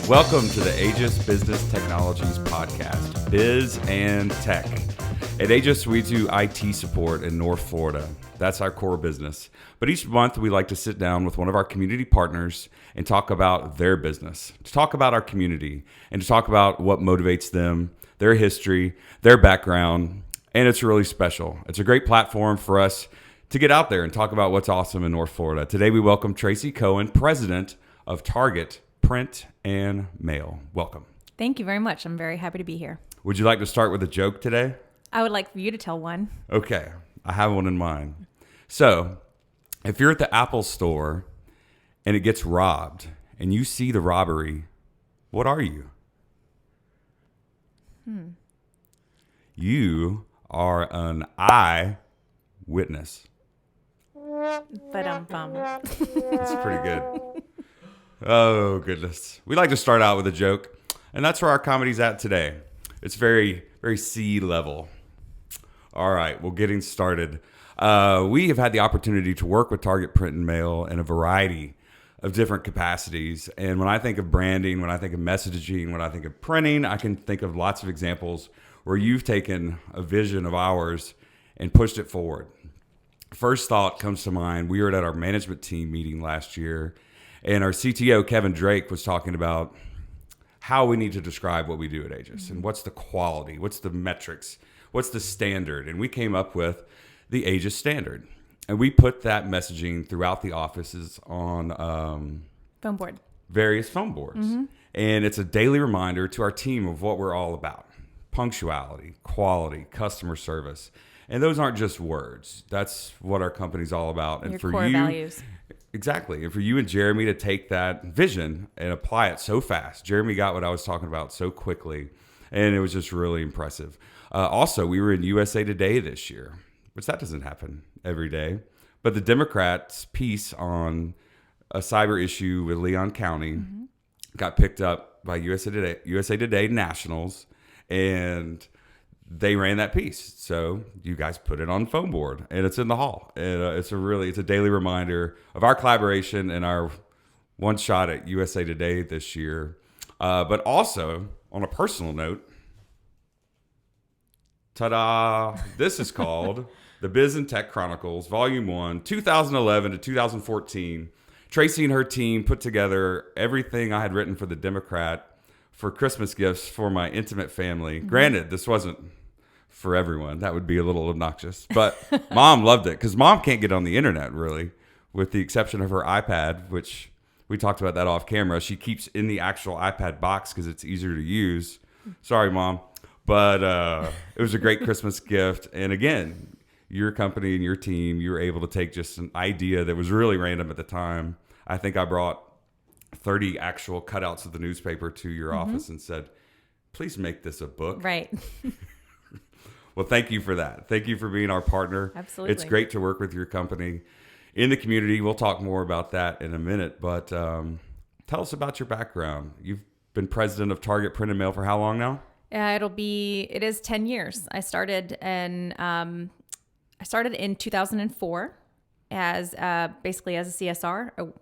Welcome to the Aegis Business Technologies podcast, Biz and Tech. At Aegis, we do IT support in North Florida. That's our core business. But each month, we like to sit down with one of our community partners and talk about their business, to talk about our community, and to talk about what motivates them, their history, their background, and it's really special. It's a great platform for us to get out there and talk about what's awesome in North Florida. Today, we welcome Tracey Cohen, president of Target Print and Mail. Welcome. Thank you very much. I'm very happy to be here. Would you like to start with a joke today? I would like for you to tell one. Okay, I have one in mind. So, if you're at the Apple store and it gets robbed and you see the robbery, what are you? You are an eyewitness. But That's pretty good. Oh, goodness. We like to start out with a joke, and that's where our comedy's at today. It's very, very sea level. All right, well, getting started. We have had the opportunity to work with Target Print and Mail in a variety of different capacities. And when I think of branding, when I think of messaging, when I think of printing, I can think of lots of examples where you've taken a vision of ours and pushed it forward. First thought comes to mind. We were at our management team meeting last year, and our CTO, Kevin Drake, was talking about how we need to describe what we do at Aegis and what's the quality, what's the metrics, what's the standard. And we came up with the Aegis standard. And we put that messaging throughout the offices on phone board. Various phone boards. And it's a daily reminder to our team of what we're all about. Punctuality, quality, customer service. And those aren't just words. That's what our company's all about. And Your for core you, values. Exactly. And for you and Jeremy to take that vision and apply it so fast. Jeremy got what I was talking about so quickly. And it was just really impressive. Also, we were in USA Today this year, which that doesn't happen every day. But the Democrats' piece on a cyber issue with Leon County got picked up by USA Today Nationals, and they ran that piece. So you guys put it on phone board, and it's in the hall. And it's a daily reminder of our collaboration and our one shot at USA Today this year. But also, on a personal note, ta-da! This is called the Biz and Tech Chronicles, Volume 1, 2011 to 2014. Tracy and her team put together everything I had written for the Democrat for Christmas gifts for my intimate family. Granted, this wasn't for everyone. That would be a little obnoxious. But Mom loved it because Mom can't get on the internet, really, with the exception of her iPad, which we talked about that off camera. She keeps in the actual iPad box because it's easier to use. Sorry, Mom. But it was a great Christmas gift. And again, your company and your team, you were able to take just an idea that was really random at the time. I think I brought 30 actual cutouts of the newspaper to your office and said, please make this a book. Right. Well, thank you for that. Thank you for being our partner. Absolutely. It's great to work with your company in the community. We'll talk more about that in a minute, but tell us about your background. You've been president of Target Print and Mail for how long now? It is 10 years. I started in 2004 as basically as a CSR,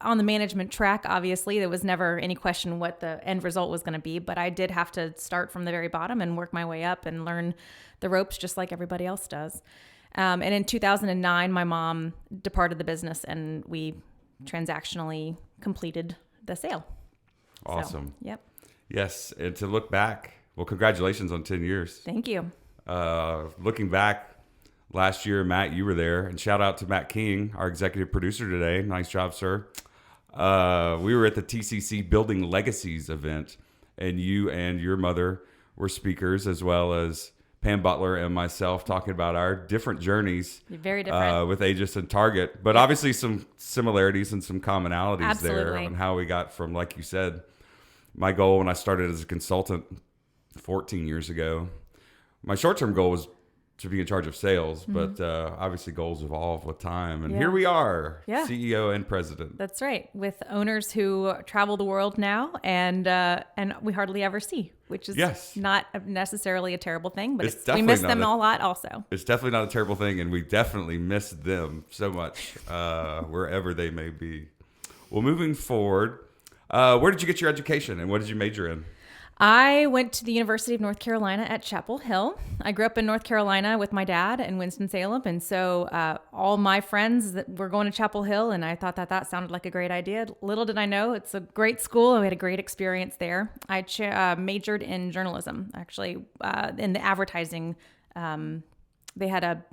on the management track. Obviously, there was never any question what the end result was going to be, but I did have to start from the very bottom and work my way up and learn the ropes just like everybody else does. And in 2009, my mom departed the business and we transactionally completed the sale. Awesome. So, yep. Yes. And to look back, well, congratulations on 10 years. Thank you. Looking back, last year, Matt, you were there. And shout out to Matt King, our executive producer today. Nice job, sir. We were at the TCC Building Legacies event, and you and your mother were speakers, as well as Pam Butler and myself, talking about our different journeys. Very different. With Aegis and Target. But obviously some similarities and some commonalities Absolutely. there on how we got from, like you said, my goal when I started as a consultant 14 years ago. My short-term goal was to be in charge of sales, but obviously goals evolve with time. And here we are, CEO and president. That's right, with owners who travel the world now and we hardly ever see, which is not necessarily a terrible thing, but we miss them a lot also. It's definitely not a terrible thing, and we definitely miss them so much wherever they may be. Well, moving forward, Where did you get your education and what did you major in? I went to the University of North Carolina at Chapel Hill. I grew up in North Carolina with my dad in Winston-Salem. And so all my friends that were going to Chapel Hill, and I thought that sounded like a great idea. Little did I know, it's a great school. I had a great experience there. I majored in journalism, actually, in the advertising. They had a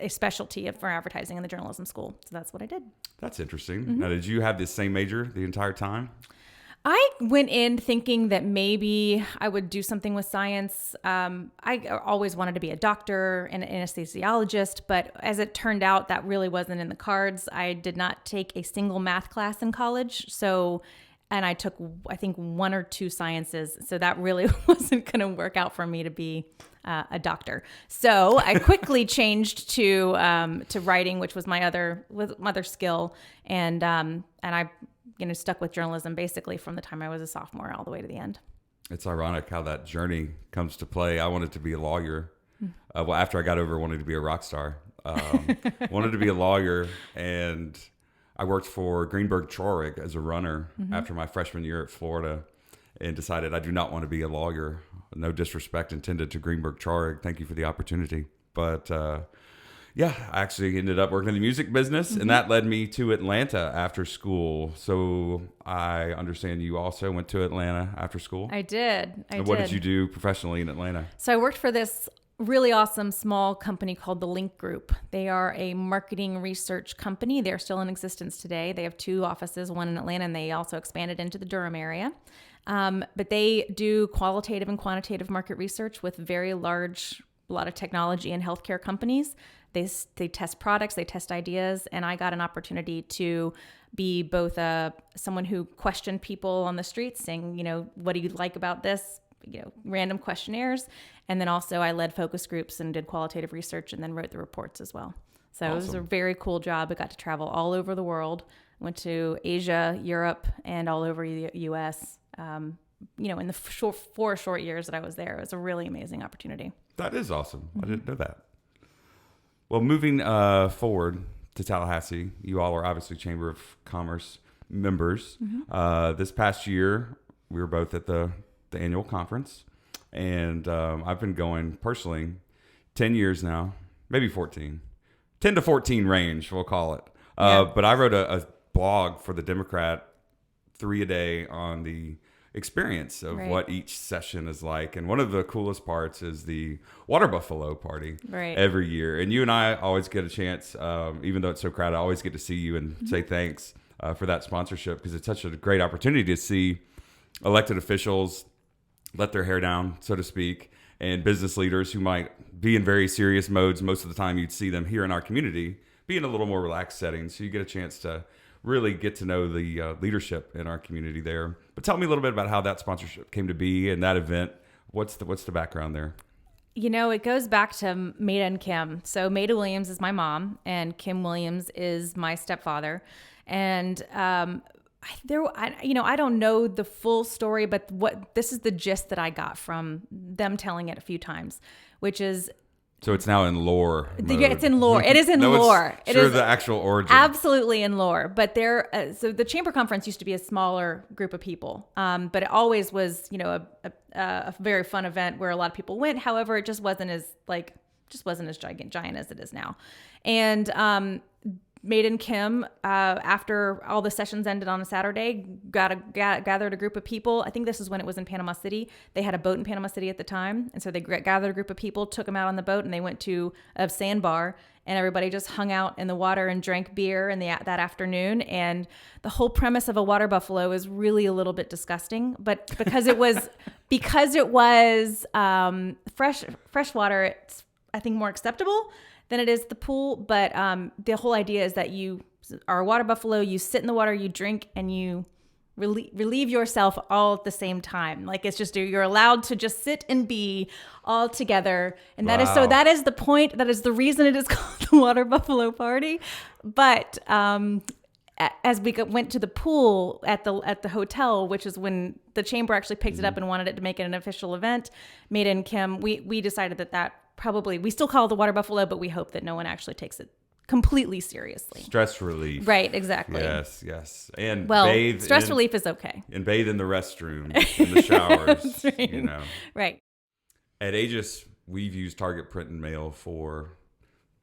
specialty for advertising in the journalism school. So that's what I did. That's interesting. Now, did you have the same major the entire time? I went in thinking that maybe I would do something with science. I always wanted to be a doctor and an anesthesiologist, but as it turned out, that really wasn't in the cards. I did not take a single math class in college. And I took, I think, 1 or 2 sciences. So that really wasn't going to work out for me to be a doctor. So I quickly changed to writing, which was my other skill. And I stuck with journalism basically from the time I was a sophomore all the way to the end. It's ironic how that journey comes to play. I wanted to be a lawyer. Well, after I got over wanting to be a rock star, wanted to be a lawyer, and I worked for Greenberg Traurig as a runner after my freshman year at Florida, and decided I do not want to be a lawyer. No disrespect intended to Greenberg Traurig. Thank you for the opportunity. But yeah, I actually ended up working in the music business, and that led me to Atlanta after school. So I understand you also went to Atlanta after school. I did. What did you do professionally in Atlanta? So I worked for this really awesome small company called the Link Group. They are a marketing research company. They're still in existence today. They have 2 offices, one in Atlanta, and they also expanded into the Durham area. But they do qualitative and quantitative market research with a lot of technology and healthcare companies. They test products, they test ideas, and I got an opportunity to be both someone who questioned people on the streets, saying, what do you like about this? Random questionnaires. And then also I led focus groups and did qualitative research and then wrote the reports as well. So Awesome. It was a very cool job. I got to travel all over the world. Went to Asia, Europe, and all over the U.S. In the 4 short years that I was there. It was a really amazing opportunity. That is awesome. I didn't know that. Well, moving forward to Tallahassee, you all are obviously Chamber of Commerce members. This past year, we were both at the annual conference, and I've been going personally 10 years now, maybe 14, 10 to 14 range, we'll call it. But I wrote a blog for the Democrat 3 a day on the experience of what each session is like. And one of the coolest parts is the Water Buffalo party every year. And you and I always get a chance, even though it's so crowded, I always get to see you and say thanks for that sponsorship, because it's such a great opportunity to see elected officials let their hair down, so to speak, and business leaders who might be in very serious modes. Most of the time you'd see them here in our community be in a little more relaxed setting. So you get a chance to really get to know the leadership in our community there. But tell me a little bit about how that sponsorship came to be and that event. What's the background there? It goes back to Maida and Kim. So Maida Williams is my mom, and Kim Williams is my stepfather. And I don't know the full story, but this is the gist that I got from them telling it a few times, which is. So it's now in lore mode. Yeah, it's in lore. It is in lore. It is the actual origin. Absolutely in lore. But so the chamber conference used to be a smaller group of people, but it always was, a very fun event where a lot of people went. However, it just wasn't as giant as it is now. And Maida and Kim, after all the sessions ended on a Saturday, gathered a group of people. I think this is when it was in Panama City. They had a boat in Panama City at the time. And so they gathered a group of people, took them out on the boat, and they went to a sandbar, and everybody just hung out in the water and drank beer that afternoon. And the whole premise of a water buffalo is really a little bit disgusting, but because it was fresh water, it's, I think, more acceptable than it is the pool. But the whole idea is that you are a water buffalo, you sit in the water, you drink, and you relieve yourself all at the same time. Like, it's just, you're allowed to just sit and be all together. And that is the point. That is the reason it is called the Water Buffalo Party. But as we went to the pool at the hotel, which is when the chamber actually picked it up and wanted it to make it an official event, Maida and Kim, we decided that probably, we still call it the Water Buffalo, but we hope that no one actually takes it completely seriously. Stress relief. Right, exactly. Yes. And stress relief is okay. And bathe in the restroom, in the showers, right. Right. At Aegis, we've used Target Print and Mail for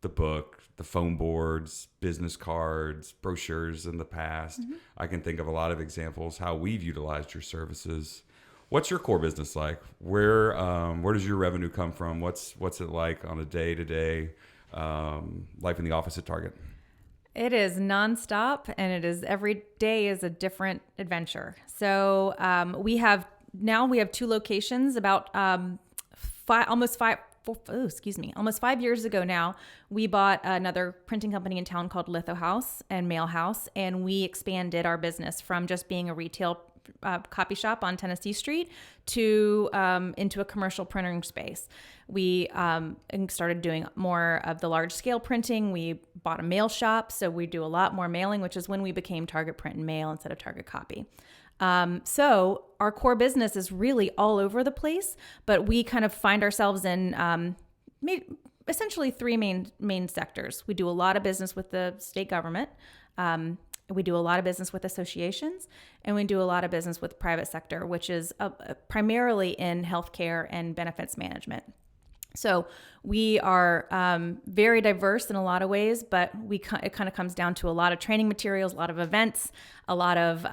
the book, the phone boards, business cards, brochures in the past. Mm-hmm. I can think of a lot of examples how we've utilized your services. What's your core business like? Where does your revenue come from? What's it like on a day-to-day life in the office at Target? It is nonstop, and it is every day is a different adventure. So we have 2 locations. About almost 5 years ago now, we bought another printing company in town called Litho House and Mail House, and we expanded our business from just being a retail copy shop on Tennessee Street to into a commercial printing space. We started doing more of the large scale printing. We bought a mail shop, so we do a lot more mailing, which is when we became Target Print and Mail instead of Target Copy. So our core business is really all over the place, but we kind of find ourselves in essentially 3 main sectors. We do a lot of business with the state government. We do a lot of business with associations, and we do a lot of business with private sector, which is primarily in healthcare and benefits management. So we are very diverse in a lot of ways, but it kind of comes down to a lot of training materials, a lot of events, a lot of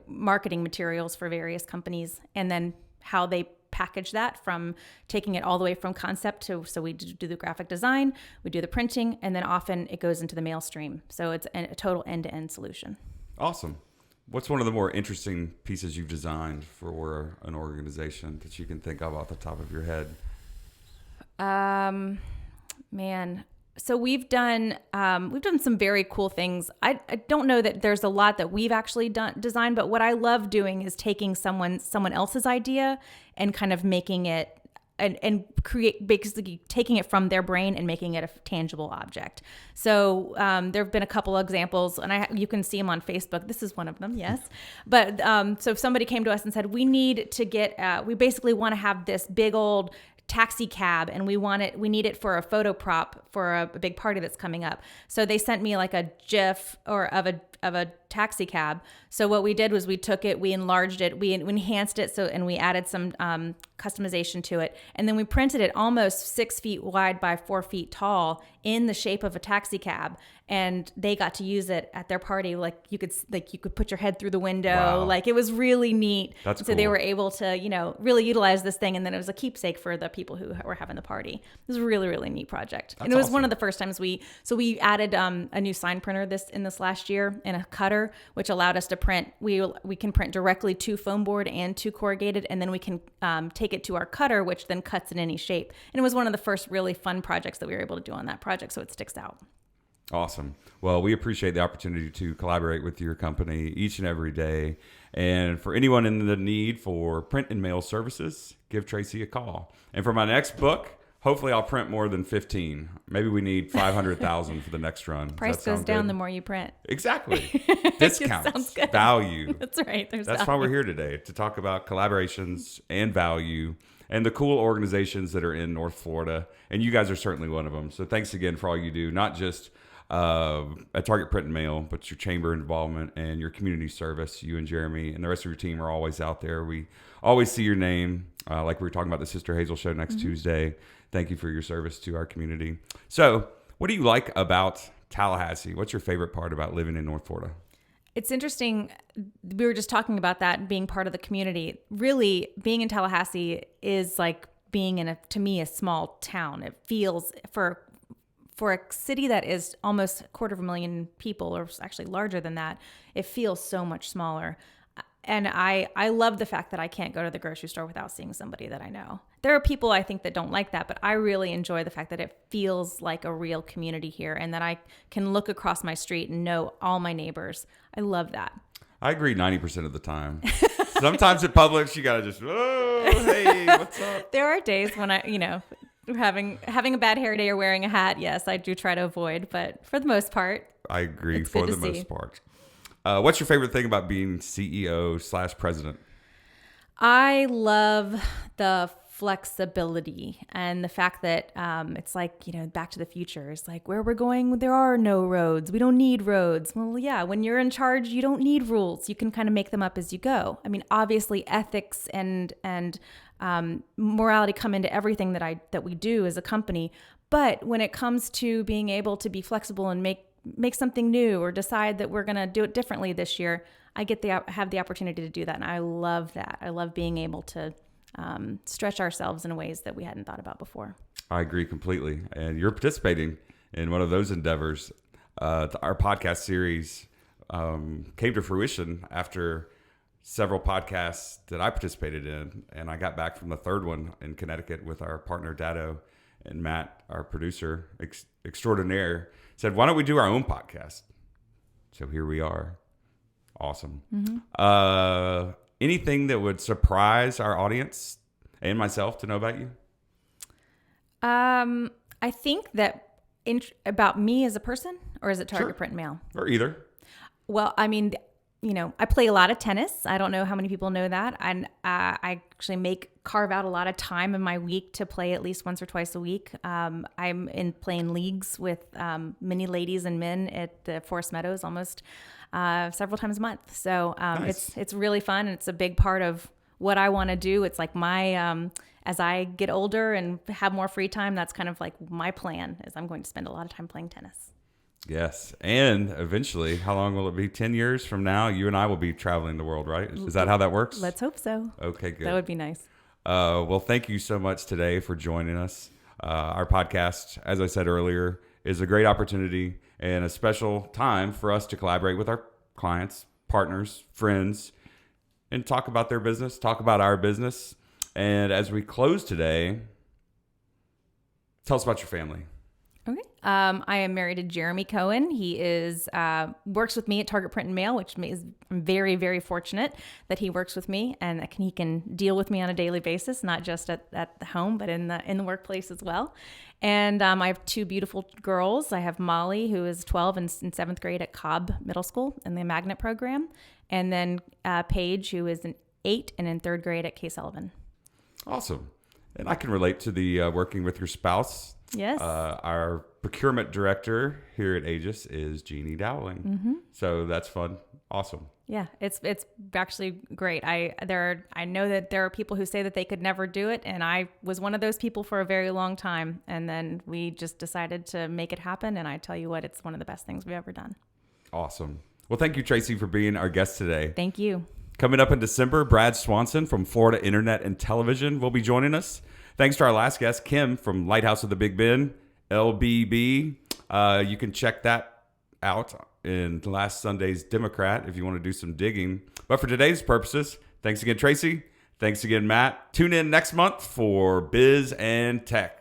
marketing materials for various companies, and then how they package that from taking it all the way from concept to, so we do the graphic design, we do the printing, and then often it goes into the mail stream. So it's a total end-to-end solution. Awesome. What's one of the more interesting pieces you've designed for an organization that you can think of off the top of your head? So we've done some very cool things. I don't know that there's a lot that we've actually designed, but what I love doing is taking someone else's idea and kind of making it and basically taking it from their brain and making it a tangible object. So there have been a couple of examples, and you can see them on Facebook. This is one of them, yes. But so if somebody came to us and said, we need to we basically want to have this big old taxi cab, and we need it for a photo prop for a big party that's coming up. So they sent me like a GIF of a taxi cab. So what we did was we took it, we enlarged it, we enhanced it, and we added some customization to it, and then we printed it almost 6 feet wide by 4 feet tall in the shape of a taxi cab, and they got to use it at their party. You could put your head through the window. Wow. Like, it was really neat. That's so cool. They were able to really utilize this thing, and then it was a keepsake for the people who were having the party. It was a really, really neat project. That's and it was awesome. One of the first times we added a new sign printer this last year, and a cutter, which allowed us to print. We can print directly to foam board and to corrugated, and then we can take it to our cutter, which then cuts in any shape. And it was one of the first really fun projects that we were able to do on that project, so it sticks out. Awesome. Well, we appreciate the opportunity to collaborate with your company each and every day. And for anyone in the need for print and mail services, give Tracy a call. And for my next book, hopefully I'll print more than 15. Maybe we need 500,000 for the next run. Price goes down the more you print. Exactly. Discounts, value. That's right. That's why we're here today, to talk about collaborations and value and the cool organizations that are in North Florida. And you guys are certainly one of them. So thanks again for all you do, not just at Target Print and Mail, but your chamber involvement and your community service. You and Jeremy and the rest of your team are always out there. We always see your name, like we were talking about the Sister Hazel show next Tuesday. Thank you for your service to our community. So what do you like about Tallahassee? What's your favorite part about living in North Florida? It's interesting. We were just talking about that, being part of the community. Really, being in Tallahassee is like being in to me, a small town. It feels, for a city that is almost 250,000 people, or actually larger than that, it feels so much smaller. And I love the fact that I can't go to the grocery store without seeing somebody that I know. There are people, I think, that don't like that, but I really enjoy the fact that it feels like a real community here, and that I can look across my street and know all my neighbors. I love that. I agree 90% of the time. Sometimes at Publix, you got to just, oh, hey, what's up? There are days when having a bad hair day or wearing a hat, yes, I do try to avoid, but for the most part, I agree for the most part. What's your favorite thing about being CEO/president? I love the flexibility and the fact that it's like, Back to the Future. It's like, where we're going, there are no roads. We don't need roads. Well, yeah, when you're in charge, you don't need rules. You can kind of make them up as you go. I mean, obviously, ethics and morality come into everything that we do as a company. But when it comes to being able to be flexible and make something new or decide that we're going to do it differently this year, I have the opportunity to do that. And I love that. I love being able to stretch ourselves in ways that we hadn't thought about before. I agree completely. And you're participating in one of those endeavors. Our podcast series came to fruition after several podcasts that I participated in. And I got back from the third one in Connecticut with our partner, Dado, and Matt, our producer extraordinaire, said, why don't we do our own podcast? So here we are. Awesome. Mm-hmm. Anything that would surprise our audience and myself to know about you? I think that about me as a person, or is it Target Print Mail? Or either. Well, I mean, I play a lot of tennis. I don't know how many people know that. And I actually carve out a lot of time in my week to play at least once or twice a week. I'm in playing leagues with many ladies and men at the Forest Meadows almost several times a month. So Nice. it's really fun, and it's a big part of what I want to do. It's like my as I get older and have more free time, that's kind of like my plan is I'm going to spend a lot of time playing tennis. Yes. And eventually, how long will it be? 10 years from now, you and I will be traveling the world, right? Is that how that works? Let's hope so. Okay, good. That would be nice. Well, thank you so much today for joining us. Our podcast, as I said earlier, is a great opportunity and a special time for us to collaborate with our clients, partners, friends, and talk about their business, talk about our business. And as we close today, tell us about your family. Okay. I am married to Jeremy Cohen. He works with me at Target Print and Mail, which is I'm very, very fortunate that he works with me and that he can deal with me on a daily basis, not just at the home, but in the workplace as well. And I have two beautiful girls. I have Molly, who is 12 and in 7th grade at Cobb Middle School in the Magnet program, and then Paige, who is in 8 and in 3rd grade at K. Sullivan. Awesome. And I can relate to the working with your spouse. Yes. Our procurement director here at Aegis is Jeannie Dowling. Mm-hmm. So that's fun. Awesome. Yeah, it's actually great. I know that there are people who say that they could never do it, and I was one of those people for a very long time. And then we just decided to make it happen. And I tell you what, it's one of the best things we've ever done. Awesome. Well, thank you, Tracy, for being our guest today. Thank you. Coming up in December, Brad Swanson from Florida Internet and Television will be joining us. Thanks to our last guest, Kim from Lighthouse of the Big Bend, LBB. You can check that out in last Sunday's Democrat if you want to do some digging. But for today's purposes, thanks again, Tracy. Thanks again, Matt. Tune in next month for Biz and Tech.